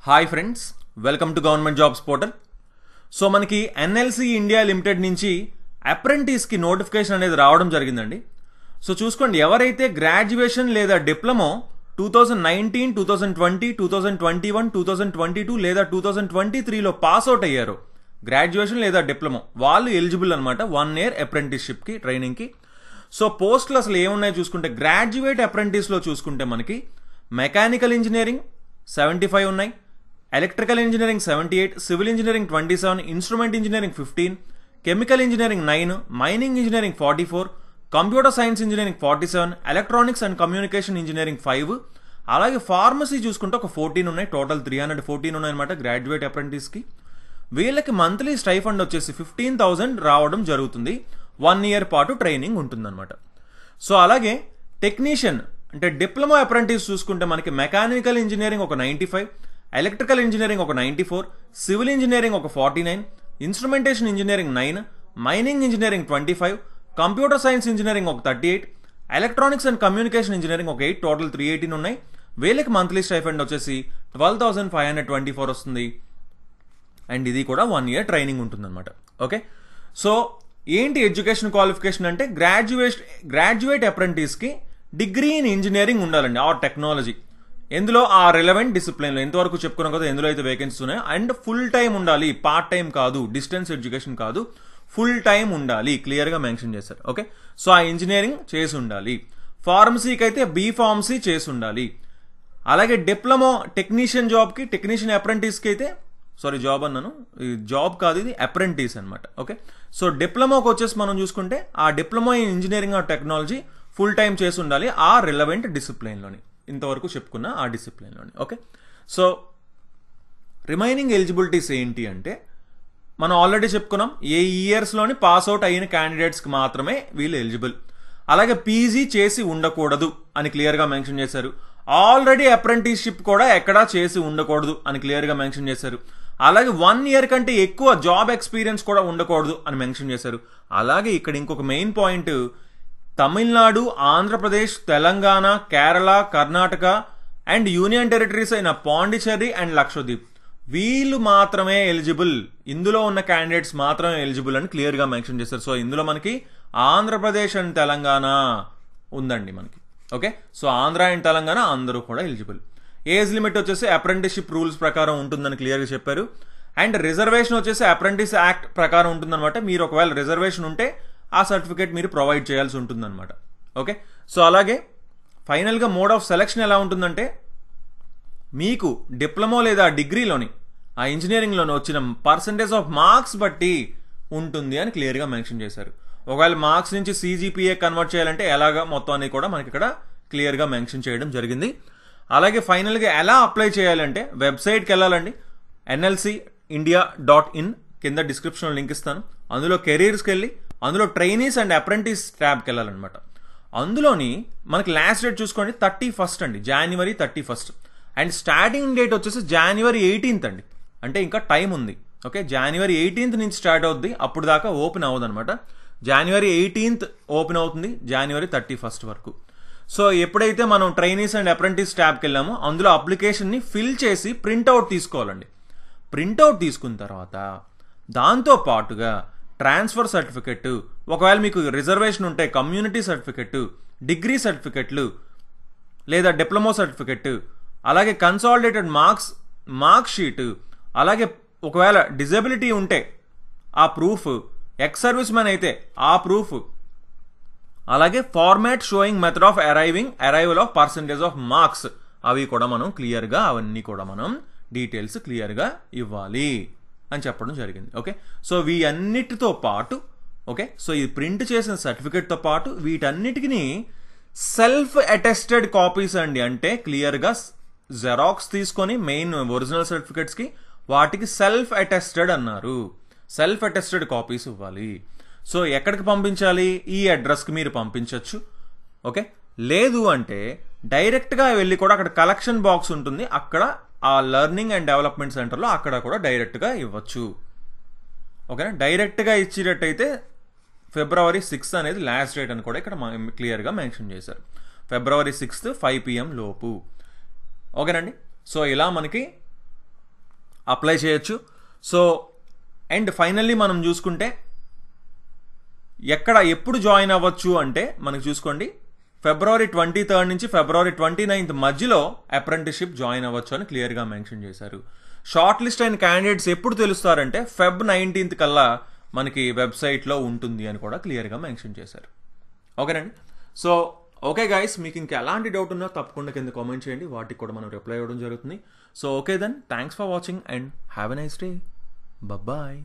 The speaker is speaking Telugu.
Hi friends, welcome to government jobs portal. So మనకి ఎన్ఎల్సి ఇండియా లిమిటెడ్ నుంచి అప్రెంటిస్కి నోటిఫికేషన్ అనేది రావడం జరిగిందండి. సో చూసుకోండి, ఎవరైతే గ్రాడ్యుయేషన్ లేదా డిప్లొమో 2019, 2020, 2021, 2022 లేదా 2023లో పాస్అవుట్ అయ్యారు, గ్రాడ్యుయేషన్ లేదా డిప్లొమో, వాళ్ళు ఎలిజిబుల్ అనమాట 1 year అప్రెంటిస్షిప్కి, ట్రైనింగ్కి. సో పోస్టులు అసలు ఏమున్నాయో చూసుకుంటే, గ్రాడ్యుయేట్ అప్రెంటిస్లో చూసుకుంటే మనకి మెకానికల్ ఇంజనీరింగ్ 75 ఉన్నాయి, electrical engineering 78, civil engineering 27, instrument engineering 15, chemical engineering 9, mining engineering 44, computer science engineering 47, electronics and communication engineering 5, అలాగే ఫార్మసీ చూసుకుంటే ఒక 14 ఉన్నాయి. టోటల్ 314 ఉన్నాయన్నమాట గ్రాడ్యుయేట్ అప్రెంటిస్కి. వీళ్ళకి మంత్లీ స్టైఫండ్ వచ్చేసి 15,000 రావడం జరుగుతుంది. 1 year పాటు ట్రైనింగ్ ఉంటుందన్నమాట. సో అలాగే టెక్నీషియన్ అంటే డిప్లొమా అప్రెంటిస్ చూసుకుంటే మనకి మెకానికల్ ఇంజనీరింగ్ ఒక 95, ఎలక్ట్రికల్ ఇంజనీరింగ్ ఒక 94, సివిల్ ఇంజనీరింగ్ ఒక 49, instrumentation engineering 9, mining engineering 25, computer science engineering ఒక 38, ఎలక్ట్రానిక్స్ అండ్ కమ్యూనికేషన్ ఇంజనీరింగ్ ఒక 8, టోటల్ 318 ఉన్నాయి. వీళ్ళకి మంత్లీ స్టైఫండ్ వచ్చేసి 12,524 వస్తుంది. అండ్ ఇది కూడా 1 year ట్రైనింగ్ ఉంటుందన్నమాట. ఓకే, సో ఏంటి ఎడ్యుకేషన్ క్వాలిఫికేషన్ అంటే, గ్రాడ్యుయేట్ అప్రెంటిస్కి డిగ్రీ ఇన్ ఇంజనీరింగ్ ఉండాలండి, ఆర్ టెక్నాలజీ. ఎందులో ఆ రిలవెంట్ డిసిప్లిన్లో ఎంతవరకు చెప్పుకున్నాం కదా, ఎందులో అయితే వేకెన్సీస్ ఉన్నాయో. అండ్ ఫుల్ టైం ఉండాలి, పార్ట్ టైం కాదు, డిస్టెన్స్ ఎడ్యుకేషన్ కాదు, ఫుల్ టైం ఉండాలి, క్లియర్గా మెన్షన్ చేశారు. ఓకే, సో ఆ ఇంజనీరింగ్ చేసి ఉండాలి. ఫార్మసీకి అయితే బీ ఫార్మసీ చేసి ఉండాలి. అలాగే డిప్లొమా టెక్నీషియన్ జాబ్కి, టెక్నీషియన్ అప్రెంటిస్కి అయితే, సారీ జాబ్ అన్నాను, జాబ్ కాదు, ఇది అప్రెంటిస్ అనమాట. ఓకే, సో డిప్లొమాకి వచ్చేసి మనం చూసుకుంటే ఆ diploma in engineering or technology full time చేసి ఉండాలి, ఆ రిలవెంట్ డిసిప్లిన్లోని, ఇంతవరకు చెప్పుకున్న ఆ డిసిప్లిన్లోని. ఓకే, సో రిమైనింగ్ ఎలిజిబిలిటీస్ ఏంటి అంటే, మనం ఆల్రెడీ చెప్పుకున్నాం, ఏ ఇయర్స్లోని పాస్అవుట్ అయిన క్యాండిడేట్స్కి మాత్రమే వీళ్ళు ఎలిజిబుల్. అలాగే పీజీ చేసి ఉండకూడదు అని క్లియర్గా మెన్షన్ చేశారు. ఆల్రెడీ అప్రెంటిస్షిప్ కూడా ఎక్కడా చేసి ఉండకూడదు అని క్లియర్గా మెన్షన్ చేశారు. అలాగే 1 year కంటే ఎక్కువ జాబ్ ఎక్స్పీరియన్స్ కూడా ఉండకూడదు అని మెన్షన్ చేశారు. అలాగే ఇక్కడ ఇంకొక main point, Tamil Nadu, Andhra Pradesh, Telangana, Kerala, Karnataka and union territories అయిన పాండిచ్చేరి అండ్ లక్షద్వీప్, వీళ్ళు మాత్రమే ఎలిజిబుల్, ఇందులో ఉన్న క్యాండిడేట్స్ మాత్రమే ఎలిజిబుల్ అని క్లియర్గా మెన్షన్ చేశారు. సో ఇందులో మనకి ఆంధ్రప్రదేశ్ అండ్ తెలంగాణ ఉందండి మనకి. Okay, so Andhra and Telangana అందరూ కూడా ఎలిజిబుల్. ఏజ్ లిమిట్ వచ్చేసి అప్రెంటిస్షిప్ రూల్స్ ప్రకారం ఉంటుందని క్లియర్గా చెప్పారు. అండ్ రిజర్వేషన్ వచ్చేసి అప్రెంటిస్ యాక్ట్ ప్రకారం ఉంటుందన్నమాట. మీరు ఒకవేళ రిజర్వేషన్ ఉంటే ఆ సర్టిఫికేట్ మీరు ప్రొవైడ్ చేయాల్సి ఉంటుందన్నమాట. ఓకే, సో అలాగే ఫైనల్గా మోడ్ ఆఫ్ సెలెక్షన్ ఎలా ఉంటుందంటే, మీకు డిప్లొమా లేదా డిగ్రీలోని ఆ ఇంజనీరింగ్లోని వచ్చిన పర్సంటేజ్ ఆఫ్ మార్క్స్ బట్టి ఉంటుంది అని క్లియర్గా మెన్షన్ చేశారు. ఒకవేళ మార్క్స్ నుంచి CGPA కన్వర్ట్ చేయాలంటే ఎలాగా మొత్తం అని కూడా మనకి ఇక్కడ క్లియర్గా మెన్షన్ చేయడం జరిగింది. అలాగే ఫైనల్గా ఎలా అప్లై చేయాలంటే, వెబ్సైట్కి వెళ్ళాలండి, nlcindia.in, కింద డిస్క్రిప్షన్లో లింక్ ఇస్తాను. అందులో కెరీర్స్కి వెళ్ళి అందులో ట్రైనీస్ అండ్ అప్రెంటిస్ ట్యాబ్కి వెళ్ళాలన్నమాట. అందులోని మనకి లాస్ట్ డేట్ చూసుకోండి 31st అండి, January 31st. And starting date వచ్చేసి January 18th అండి, అంటే ఇంకా టైం ఉంది. ఓకే, January 18th నుంచి స్టార్ట్ అవుద్ది, అప్పుడు దాకా ఓపెన్ అవ్వదు అనమాట. January 18th ఓపెన్ అవుతుంది, January 31st వరకు. సో ఎప్పుడైతే మనం ట్రైనీస్ అండ్ అప్రెంటిస్ ట్యాబ్కి వెళ్ళామో అందులో అప్లికేషన్ని ఫిల్ చేసి ప్రింట్అవుట్ తీసుకోవాలండి. ప్రింట్అవుట్ తీసుకున్న తర్వాత దాంతో పాటుగా ట్రాన్స్ఫర్ సర్టిఫికెట్, ఒకవేళ మీకు రిజర్వేషన్ ఉంటే కమ్యూనిటీ సర్టిఫికెట్, డిగ్రీ సర్టిఫికెట్లు లేదా డిప్లొమా సర్టిఫికెట్, అలాగే కన్సాలిడేటెడ్ మార్క్ షీట్, అలాగే ఒకవేళ డిజబిలిటీ ఉంటే ఆ ప్రూఫ్, ఎక్స్ సర్వీస్ మ్యాన్ అయితే ఆ ప్రూఫ్, అలాగే format showing method of arrival of percentage of marks, అవి కూడా మనం క్లియర్గా, అవన్నీ కూడా మనం డీటెయిల్స్ క్లియర్గా ఇవ్వాలి అని చెప్పడం జరిగింది. ఓకే, సో వీటన్నిటితో పాటు, ఓకే, సో ఈ ప్రింట్ చేసిన సర్టిఫికేట్తో పాటు వీటన్నిటికీ సెల్ఫ్ అటెస్టెడ్ కాపీస్ అండి, అంటే క్లియర్గా జెరాక్స్ తీసుకొని మెయిన్ ఒరిజినల్ సర్టిఫికేట్స్కి వాటికి సెల్ఫ్ అటెస్టెడ్ అన్నారు, సెల్ఫ్ అటెస్టెడ్ కాపీస్ ఇవ్వాలి. సో ఎక్కడికి పంపించాలి, ఈ అడ్రస్కి మీరు పంపించవచ్చు. ఓకే, లేదు అంటే డైరెక్ట్గా వెళ్ళి కూడా అక్కడ కలెక్షన్ బాక్స్ ఉంటుంది, అక్కడ ఆ లెర్నింగ్ అండ్ డెవలప్మెంట్ సెంటర్లో అక్కడ కూడా డైరెక్ట్గా ఇవ్వచ్చు. ఓకేనా, డైరెక్ట్గా ఇచ్చేటట్టయితే February 6th అనేది లాస్ట్ డేట్ అని కూడా ఇక్కడ క్లియర్గా మెన్షన్ చేశారు. February 6th 5 PM లోపు. ఓకేనండి, సో ఇలా మనకి అప్లై చేయొచ్చు. సో అండ్ ఫైనల్లీ మనం చూసుకుంటే ఎప్పుడు జాయిన్ అవ్వచ్చు అంటే మనకు చూసుకోండి, February 23rd నుంచి February 29th మధ్యలో అప్రెంటిస్షిప్ జాయిన్ అవ్వచ్చు అని క్లియర్గా మెన్షన్ చేశారు. షార్ట్ లిస్ట్ అయిన క్యాండిడేట్స్ ఎప్పుడు తెలుస్తారంటే Feb 19th కల్లా మనకి వెబ్సైట్లో ఉంటుంది అని కూడా క్లియర్గా మెన్షన్ చేశారు. ఓకేనండి. సో ఓకే గైస్, మీకు ఇంకా ఎలాంటి డౌట్ ఉన్నా తప్పకుండా కింద కామెంట్ చేయండి, వాటికి కూడా మనం రిప్లై ఇవ్వడం జరుగుతుంది. So okay then, thanks for watching and have a nice day. Bye.